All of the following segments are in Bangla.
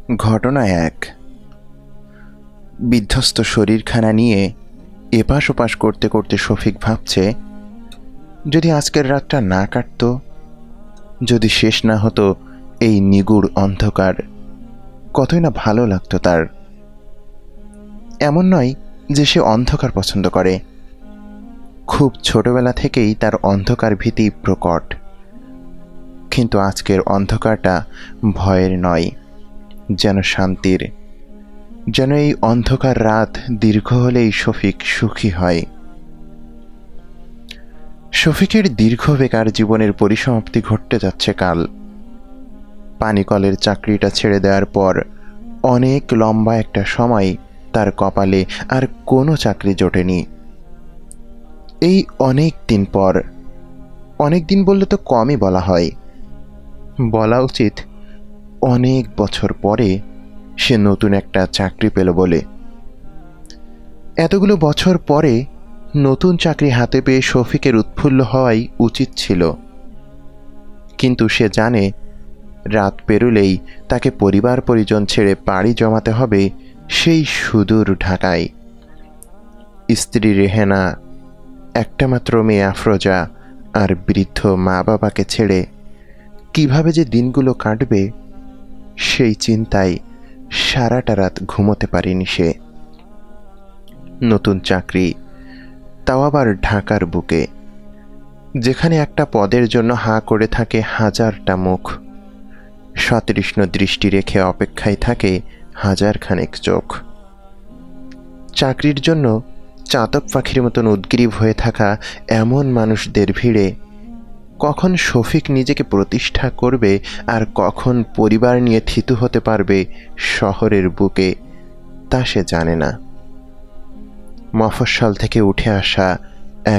ঘটনা এক। বিধ্বস্ত শরীরখানা নিয়ে এপাশ ওপাশ করতে করতে শফিক ভাবছে, যদি আজকের রাতটা না কাটত, যদি শেষ না হতো এই নিগুড় অন্ধকার, কতই না ভালো লাগতো তার। এমন নয় যে সে অন্ধকার পছন্দ করে, খুব ছোটবেলা থেকেই তার অন্ধকার ভীতি প্রকট। কিন্তু আজকের অন্ধকারটা ভয়ের নয়, যেন শান্তির, যেন এই অন্ধকার রাত দীর্ঘ হলেই শফিক সুখী হয়। শফিকের দীর্ঘ বেকার জীবনের পরিসমাপ্তি ঘটতে যাচ্ছে কাল। পানিকলের চাকরিটা ছেড়ে দেওয়ার পর অনেক লম্বা একটা সময় তার কপালে আর কোনো চাকরি জোটেনি। এই অনেক দিন পর, অনেক দিন বললে তো কমই বলা হয়, বলা উচিত অনেক বছর পরে সে নতুন একটা চাকরি পেল বলে। এতগুলো বছর পরে নতুন চাকরি হাতে পেয়ে শফিকের উৎফুল্ল হওয়াই উচিত ছিল, কিন্তু সে জানে রাত পেরুলেই তাকে পরিবার পরিজন ছেড়ে পাড়ি জমাতে হবে সেই সুদূর ঢাকায়। স্ত্রী রেহেনা, একটা মাত্র মেয়ে আফরোজা আর বৃদ্ধ মা বাবাকে ছেড়ে কিভাবে যে দিনগুলো কাটবে সেই চিন্তায় সারাটা রাত ঘুমোতে পারেনি সে। নতুন চাকরি, তাও আবার ঢাকার বুকে, যেখানে একটা পদের জন্য হাঁ করে থাকে হাজারটা মুখ, সতৃষ্ণ দৃষ্টি রেখে অপেক্ষায় থাকে হাজারখানেক চোখ। চাকরির জন্য চাতক পাখির মতন উদ্গ্রীব হয়ে থাকা এমন মানুষদের ভিড়ে কখন শফিক নিজেকে প্রতিষ্ঠা করবে আর কখন পরিবার নিয়ে থিতু হতে পারবে শহরের বুকে, তা সে জানে না। মফস্বল থেকে উঠে আসা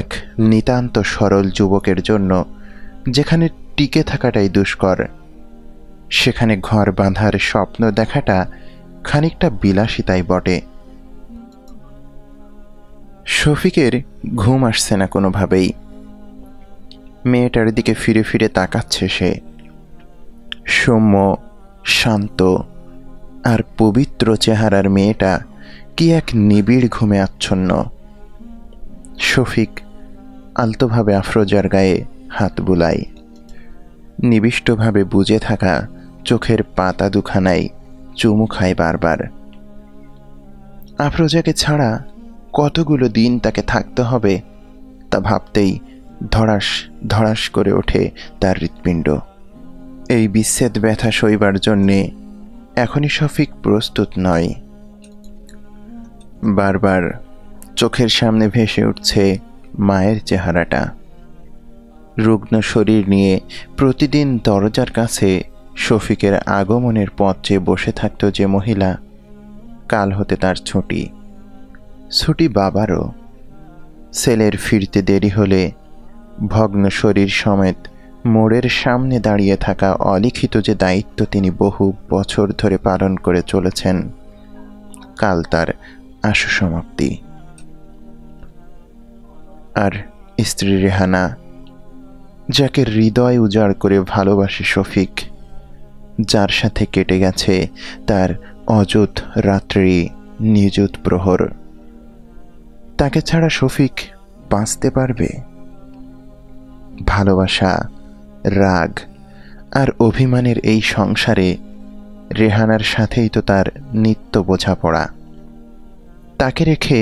এক নিতান্ত সরল যুবকের জন্য যেখানে টিকে থাকাটাই দুষ্কর, সেখানে ঘর বাঁধার স্বপ্ন দেখাটা খানিকটা বিলাসিতাই বটে। শফিকের ঘুম আসছে না কোনোভাবেই। মেয়েটার দিকে ফিরে ফিরে তাকাচ্ছে সে। সৌম্য, শান্ত আর পবিত্র চেহারার মেয়েটা কি এক নিবিড় ঘুমে আচ্ছন্ন। শফিক আলতোভাবে আফরোজার গায়ে হাত বুলায়, নিবিষ্টভাবে বুজে থাকা চোখের পাতা দুখানায় চুমু খায় বারবার। আফরোজাকে ছাড়া কতগুলো দিন তাকে থাকতে হবে তা ভাবতেই ধড়াস ধড়াস করে ওঠে তার হৃৎপিণ্ড। এই বিচ্ছেদ ব্যথা সইবার জন্যে এখনই শফিক প্রস্তুত নয়। বারবার চোখের সামনে ভেসে উঠছে মায়ের চেহারাটা। রুগ্ন শরীর নিয়ে প্রতিদিন দরজার কাছে শফিকের আগমনের পথ চেয়ে বসে থাকত যে মহিলা, কাল হতে তার ছুটি। ছুটি বাবারও। ছেলের ফিরতে দেরি হলে ভগ্ন শরীর সমেত মোড়ের সামনে দাঁড়িয়ে থাকা অলিখিত যে দায়িত্ব তিনি বহু বছর ধরে পালন করে চলেছেন, কাল তার আশু সমাপ্তি। আর স্ত্রী রেহানা, যাকে হৃদয় উজাড় করে ভালোবাসে শফিক, যার সাথে কেটে গেছে তার অযুত রাত্রি, নিযুত প্রহর, তাকে ছাড়া শফিক বাঁচতে পারবে? ভালোবাসা, রাগ আর অভিমানের এই সংসারে রেহানার সাথেই তো তার নিত্য বোঝাপড়া। তাকে রেখে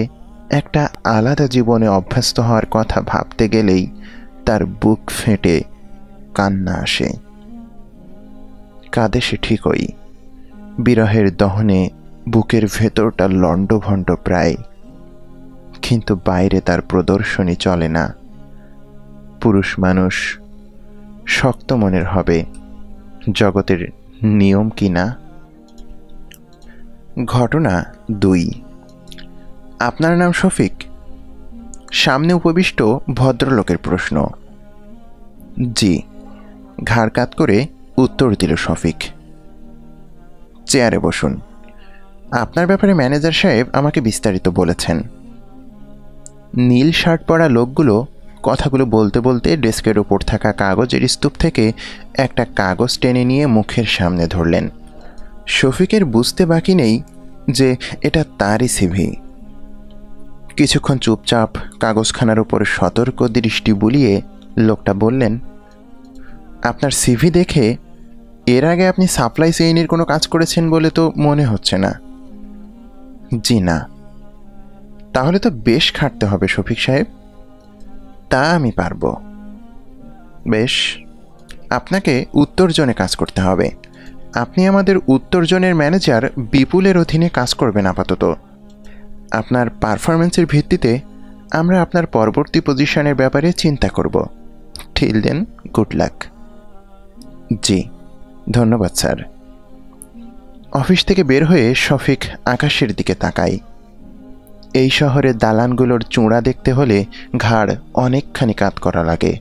একটা আলাদা জীবনে অভ্যস্ত হওয়ার কথা ভাবতে গেলেই তার বুক ফেটে কান্না আসে। কাঁদে সে ঠিকই, বিরহের দহনে বুকের ভেতরটা লণ্ডভণ্ড প্রায়, কিন্তু বাইরে তার প্রদর্শনী চলে না। পুরুষ মানুষ শক্ত মনের হবে, জগতের নিয়ম কি না। ঘটনা 2। আপনার নাম শফিক? সামনে উপবিষ্ট ভদ্রলোকের প্রশ্ন। জি, ঘাড় কাত করে উত্তর দিল শফিক। চেয়ারে বসুন। আপনার ব্যাপারে ম্যানেজার সাহেব আমাকে বিস্তারিত বলেছেন। নীল শার্ট পরা লোকগুলো কথাগুলো বলতে বলতে ডেস্কের ওপর থাকা কাগজের স্তূপ থেকে একটা কাগজ টেনে নিয়ে মুখের সামনে ধরলেন। শফিকের বুঝতে বাকি নেই যে এটা তারই সিভি। কিছুক্ষণ চুপচাপ কাগজখানার উপর সতর্ক দৃষ্টি বুলিয়ে লোকটা বললেন, আপনার সিভি দেখে এর আগে আপনি সাপ্লাই চেইনের কোনো কাজ করেছেন বলে তো মনে হচ্ছে না। জি না। তাহলে তো বেশ খাটতে হবে শফিক সাহেব। তা আমি পারবো। বেশ, আপনাকে উত্তর জোনে কাজ করতে হবে। আপনি আমাদের উত্তর জোনের ম্যানেজার বিপুলের অধীনে কাজ করবেন আপাতত। আপনার পারফরমেন্সের ভিত্তিতে আমরা আপনার পরবর্তী পজিশনের ব্যাপারে চিন্তা করব। Till then, good luck. জি ধন্যবাদ স্যার। অফিস থেকে বের হয়ে শফিক আকাশের দিকে তাকায়। এই শহরের দালানগুলোর চূড়া দেখতে হলে ঘাড় অনেকখানি কাত করা লাগে।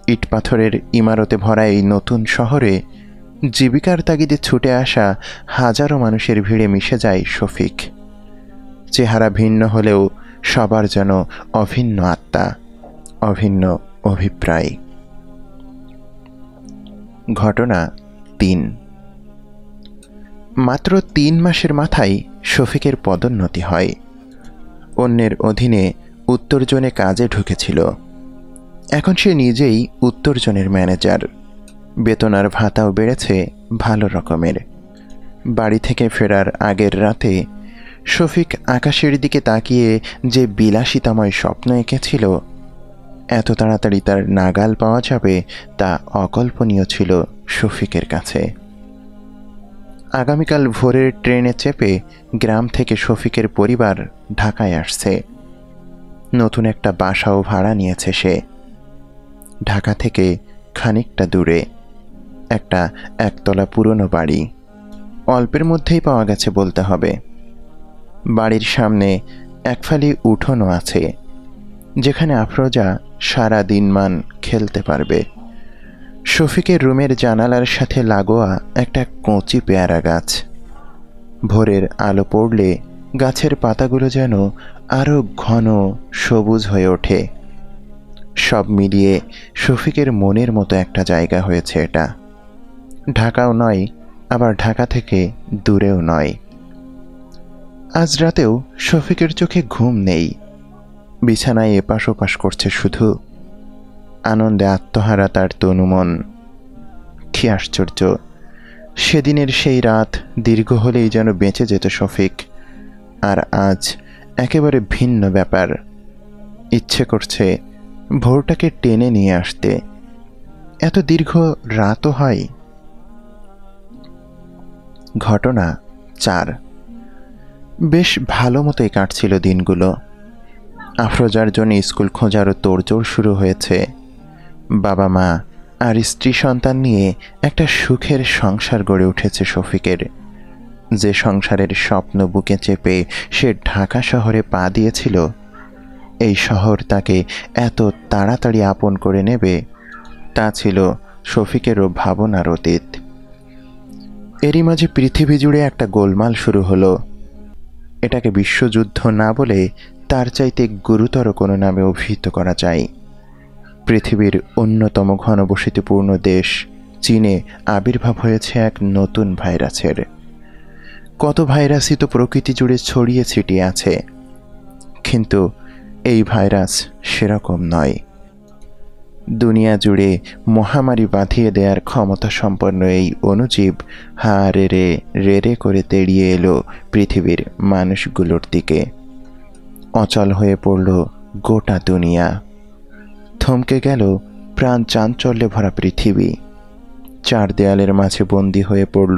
ইট পাথরের ইমারতে ভরা এই নতুন শহরে জীবিকার তাগিদে ছুটে আসা হাজারো মানুষের ভিড়ে মিশে যায় শফিক। চেহারা ভিন্ন হলেও সবার যেন অভিন্ন আত্মা, অভিন্ন অভিপ্রায়। ঘটনা ৩। মাত্র ৩ মাসের মাথায় শফিকের পদোন্নতি হয়। অন্যের অধীনে উত্তর জোনে কাজে ঢুকেছিল। এখন সে নিজেই উত্তর জোনের ম্যানেজার। বেতন আর ভাতাও বেড়েছে ভালো রকমের। বাড়ি থেকে ফেরার আগের রাতে শফিক আকাশের দিকে তাকিয়ে যে বিলাসিতাময় স্বপ্ন এঁকেছিল, এত তাড়াতাড়ি তার নাগাল পাওয়া যাবে তা অকল্পনীয় ছিল শফিকের কাছে। আগামীকাল ভোরের ট্রেনে চেপে গ্রাম থেকে শফিকের পরিবার ঢাকায় আসছে। নতুন একটা বাসাও ভাড়া নিয়েছে সে। ঢাকা থেকে খানিকটা দূরে একটা একতলা পুরনো বাড়ি। অল্পের মধ্যেই পাওয়া গেছে বলতে হবে। বাড়ির সামনে একফালি উঠোনও আছে, যেখানে আফরোজা সারা দিনমান খেলতে পারবে। শফিকের রুমের জানালার সাথে লাগোয়া একটা কচি পেয়ারা গাছ। ভোরের আলো পড়লে গাছের পাতাগুলো যেন আরও ঘন সবুজ হয়ে ওঠে। সব মিলিয়ে শফিকের মনের মতো একটা জায়গা হয়েছে এটা। ঢাকাও নয়, আবার ঢাকা থেকে দূরেও নয়। আজ রাতেও শফিকের চোখে ঘুম নেই। বিছানায় এপাশ ওপাশ করছে শুধু। আনন্দে আত্মহারা তার তনুমন। কি আশ্চর্য, সেদিনের সেই রাত দীর্ঘ হলেই যেন বেঁচে যেত শফিক। আর আজ একেবারে ভিন্ন ব্যাপার। ইচ্ছে করছে ভোরটাকে টেনে নিয়ে আসতে। এত দীর্ঘ রাতও হয়। ঘটনা ৪। বেশ ভালো মতোই কাটছিল দিনগুলো। আফরোজার জন্য স্কুল খোঁজারও তোড়জোড় শুরু হয়েছে। বাবা মা আর স্ত্রী সন্তান নিয়ে একটা সুখের সংসার গড়ে উঠেছে শফিকের। যে সংসারের স্বপ্ন বুকে চেপে সে ঢাকা শহরে পা দিয়েছিল, এই শহর তাকে এত তাড়াতাড়ি আপন করে নেবে তা ছিল শফিকেরও ভাবনার অতীত। এরই মাঝে পৃথিবী জুড়ে একটা গোলমাল শুরু হলো। এটাকে বিশ্বযুদ্ধ না বলে তার চাইতে গুরুতর কোনো নামে অভিহিত করা যায়। পৃথিবীর অন্যতম ঘনবসতিপূর্ণ দেশ চীনে আবির্ভাব হয়েছে এক নতুন ভাইরাসের। কত ভাইরাসই তো প্রকৃতি জুড়ে ছড়িয়ে ছিটিয়ে আছে, কিন্তু এই ভাইরাস সেরকম নয়। দুনিয়া জুড়ে মহামারী বাঁধিয়ে দেওয়ার ক্ষমতা সম্পন্ন এই অণুজীব হা রে রে করে তেড়িয়ে এলো পৃথিবীর মানুষগুলোর দিকে। অচল হয়ে পড়ল গোটা দুনিয়া। থমকে গেল প্রাণ চাঞ্চল্যে ভরা পৃথিবী। চার দেয়ালের মাঝে বন্দী হয়ে পড়ল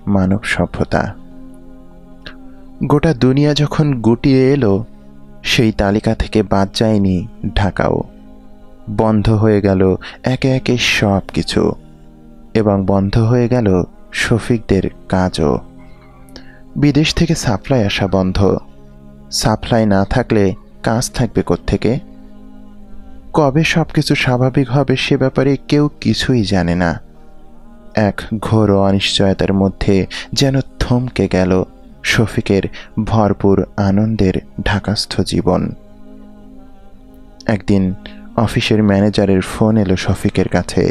মানব সভ্যতা। গোটা দুনিয়া যখন গুটিয়ে এলো, সেই তালিকা থেকে বাদ যায়নি ঢাকাও। বন্ধ হয়ে গেল একে একে সব কিছু, এবং বন্ধ হয়ে গেল শফিকদের কাজও। বিদেশ থেকে সাপ্লাই আসা বন্ধ। সাপ্লাই না থাকলে কাজ থাকবে কোত্থেকে? কবে সব কিছু স্বাভাবিক হবে সে ব্যাপারে কেউ কিছুই জানে না। এক ঘোর অনিশ্চয়তার মধ্যে যেন থমকে গেল শফিকের ভরপুর আনন্দের ঢাকাস্থ জীবন। একদিন অফিসের ম্যানেজারের ফোন এলো শফিকের কাছে।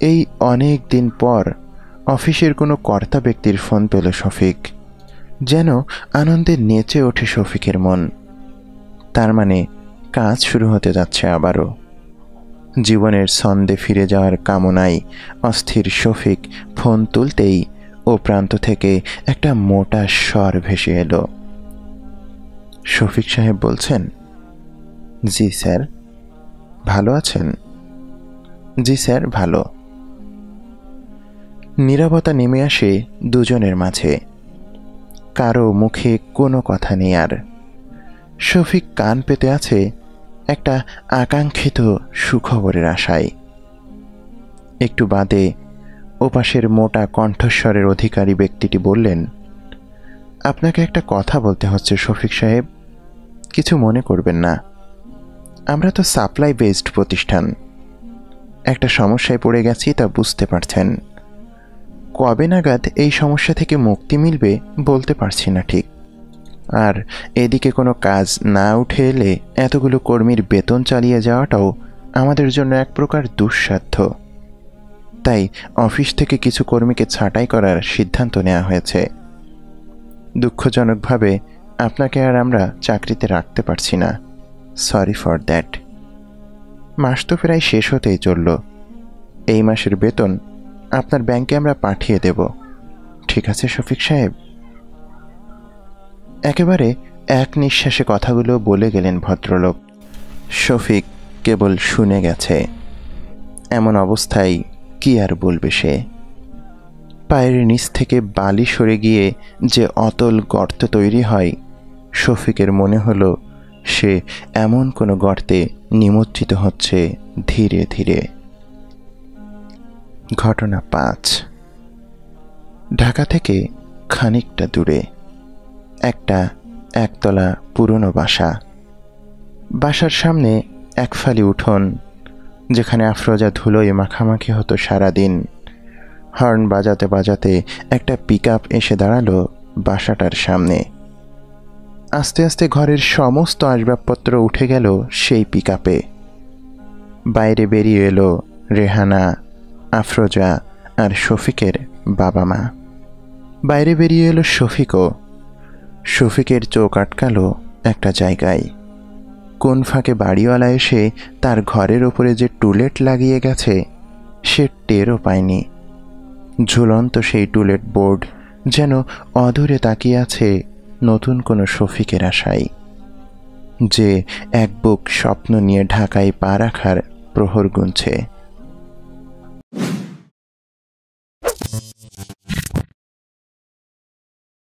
এই অনেক দিন পর অফিসের কোনো কর্তা ব্যক্তির ফোন পেল শফিক। যেন আনন্দে নেচে ওঠে শফিকের মন। তার মানে কাজ শুরু হতে যাচ্ছে আবারও। জীবনের ছন্দে ফিরে যাওয়ার কামনায় অস্থির শফিক ফোন তুলতেই ও প্রান্ত থেকে একটা মোটা স্বর ভেসে এলো। শফিক সাহেব বলছেন, জি স্যার। ভালো আছেন? জি স্যার, ভালো। নীরবতা নেমে আসে দুজনের মাঝে। কারো মুখে কোনো কথা নেই আর। শফিক কান পেতে আছে একটা আকাঙ্ক্ষিত সুখবরের আশায়। একটু বাদে ওপাশের মোটা কণ্ঠস্বরের অধিকারী ব্যক্তিটি বললেন, আপনাকে একটা কথা বলতে হচ্ছে শফিক সাহেব, কিছু মনে করবেন না। আমরা তো সাপ্লাই বেসড প্রতিষ্ঠান। একটা সমস্যায় পড়ে গেছি, তা বুঝতে পারছেন। কবে নাগাদ এই সমস্যা থেকে মুক্তি মিলবে বলতে পারছি না ঠিক। আর এদিকে কোনো কাজ না উঠে এলে এতগুলো কর্মীর বেতন চালিয়ে যাওয়াটাও আমাদের জন্য এক প্রকার দুঃসাধ্য। তাই অফিস থেকে কিছু কর্মীকে ছাঁটাই করার সিদ্ধান্ত নেওয়া হয়েছে। দুঃখজনকভাবে আপনাকে আর আমরা চাকরিতে রাখতে পারছি না। Sorry for that. মাস তো প্রায় শেষ হতেই চলল। এই মাসের বেতন আপনার ব্যাংকে আমরা পাঠিয়ে দেব। ঠিক আছে শফিক সাহেব? একেবারে এক নিঃশ্বাসে কথাগুলো বলে গেলেন ভদ্রলোক। শফিক কেবল শুনে গেছে। এমন অবস্থায় কি আর বলবে সে? পায়ের নিচ থেকে বালি সরে গিয়ে যে অতল গর্ত তৈরি হয়, শফিকের মনে হলো সে এমন কোনো গর্তে নিমজ্জিত হচ্ছে ধীরে ধীরে। ঘটনা 5। ঢাকা থেকে খানিকটা দূরে একটা একতলা পুরনো বাসা। বাসার সামনে এক ফালি উঠোন, যেখানে আফরোজা ধুলোয় মাখামাখি হতো সারাদিন। হর্ন বাজাতে বাজাতে একটা পিকআপ এসে দাঁড়ালো বাসাটার সামনে। আস্তে আস্তে ঘরের সমস্ত আসবাবপত্র উঠে গেল সেই পিকআপে। বাইরে বেরিয়ে এলো রেহানা, আফরোজা আর শফিকের বাবা মা। বাইরে বেরিয়ে এলো শফিকও। শফিকের চোখ আটকালো একটা জায়গায়। কোন ফাঁকে বাড়িওয়ালা এসে তার ঘরের ওপরে যে টুলেট লাগিয়ে গেছে সে টেরও পায়নি। ঝুলন্ত সেই টুলেট বোর্ড যেন অদূরে তাকিয়ে আছে নতুন কোনো শফিকের আশায়, যে এক বুক স্বপ্ন নিয়ে ঢাকায় পা রাখার প্রহর গুনছে।